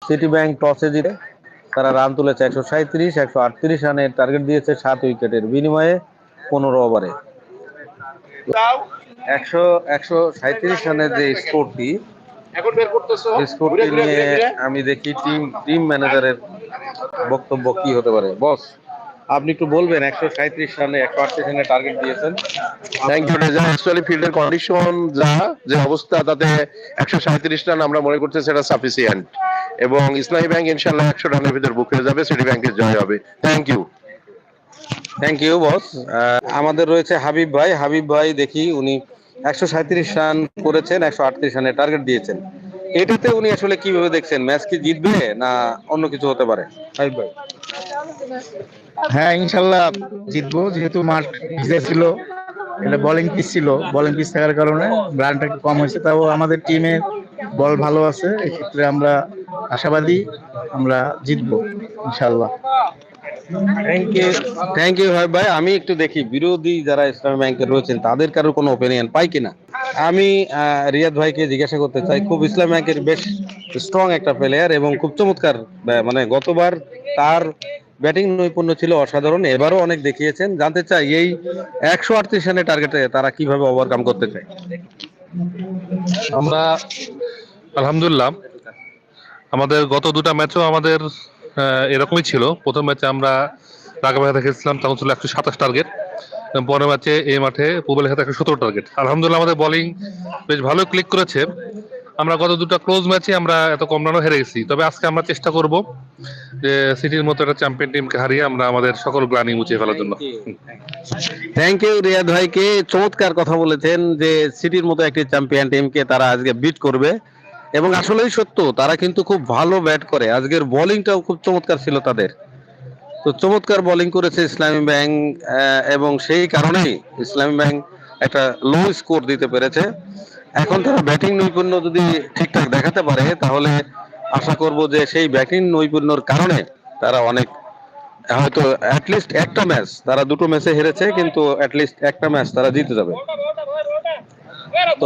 City bank টসে জিতে তারা রান তুলেছে 137, 138 রানের টার্গেট দিয়েছে 7 উইকেটের বিনিময়ে 15 ওভারে। একশো 137 রানের যে স্কোরটি, স্কোরটি নিয়ে আমি দেখি টিম ম্যানেজারের বক্তব্য কি হতে পারে। বস, আপনি একটু বলবেন, 137 রানে 138 রানের টার্গেট দিয়েছেন। Thank you Reza. অ্যাকচুয়ালি ফিল্ডের কন্ডিশন যা যে অবস্থা, তাতে 137 রান আমরা মনে করছি সেটা সাফিসিয়েন্ট, এবং ইসলামী ব্যাংক ইনশাল্লাহ 100 রানের ভিতর বুক হয়ে যাবে, সিটি ব্যাংকের জয় হবে। Thank you. Thank you boss. আমাদের রয়েছে হাবিব ভাই। হাবিব ভাই, দেখি উনি 137 রান করেছেন, 138 রানের টার্গেট দিয়েছেন। এটাতে উনি আসলে কিভাবে দেখছেন, ম্যাচ কি জিতবে না অন্য কিছু হতে পারে? হাবিব ভাই। হ্যাঁ, ইনশাল্লাহ জিতবো, যেহেতু মাঠ ভিজে ছিল। এটা বোলিং পিচ ছিল, বোলিং পিচ থাকার কারণে রানটা একটু কম হয়েছে। তাও আমাদের টিমের বল ভালো আছে, এক্ষেত্রে আমরা আশাবাদী আমরা জিতবো ইনশাল্লাহ। থ্যাংক ইউ হাবিব ভাই। আমি একটু দেখি বিরোধী যারা ইসলামী ব্যাংকের রয়েছেন তাদের কারোর কোনো ওপিনিয়ন পাই কিনা। আমি রিয়াদ ভাইকে জিজ্ঞাসা করতে চাই, খুব ইসলামী ব্যাংকের বেশ স্ট্রং একটা প্লেয়ার এবং খুব চমৎকার, মানে গতবার তার ব্যাটিং নৈপুণ্য ছিল অসাধারণ, এবারও অনেক দেখিয়েছেন। জানতে চাই এই 138 রানের টার্গেটে তারা কিভাবে ওভারকাম করতে চায়। আমরা আলহামদুলিল্লাহ, আমাদের গত দুটা ম্যাচও আমাদের এরকমই ছিল। প্রথম ম্যাচে আমরা ঢাকা খেলছিলাম, তখন ছিল 127 টার্গেট। পরের ম্যাচে এই মাঠে পুবেল হাতে 117 টার্গেট। আলহামদুলিল্লাহ আমাদের বোলিং বেশ ভালো ক্লিক করেছে। আমরা গত দুটা ক্লোজ ম্যাচে আমরা এত কম রানও হেরে গেছি, তবে আজকে আমরা চেষ্টা করব যে সিটির মতো একটা চ্যাম্পিয়ন টিমকে হারিয়ে আমরা আমাদের সকল গ্লানি মুছিয়ে ফেলার জন্য। থ্যাংক ইউ রিয়াদ ভাইকে, চমৎকার কথা বলেছেন যে সিটির মতো একটি চ্যাম্পিয়ন টিমকে তারা আজকে বিট করবে, এবং আসলেই সত্য, তারা কিন্তু খুব ভালো ব্যাট করে। আজকের বোলিংটাও খুব চমৎকার ছিল তাদের। তো চমৎকার বোলিং করেছে ইসলামী ব্যাংক, এবং সেই কারণেই ইসলামী ব্যাংক একটা লো স্কোর দিতে পেরেছে। এখন তারা ব্যাটিং নৈপুণ্য যদি ঠিকঠাক দেখাতে পারে, তাহলে আশা করব যে সেই ব্যাটিং নৈপুণ্যর কারণে তারা অনেক, হয়তো অ্যাটলিস্ট একটা ম্যাচ, তারা দুটো ম্যাচে হেরেছে কিন্তু অ্যাটলিস্ট একটা ম্যাচ তারা জিতে যাবে। তো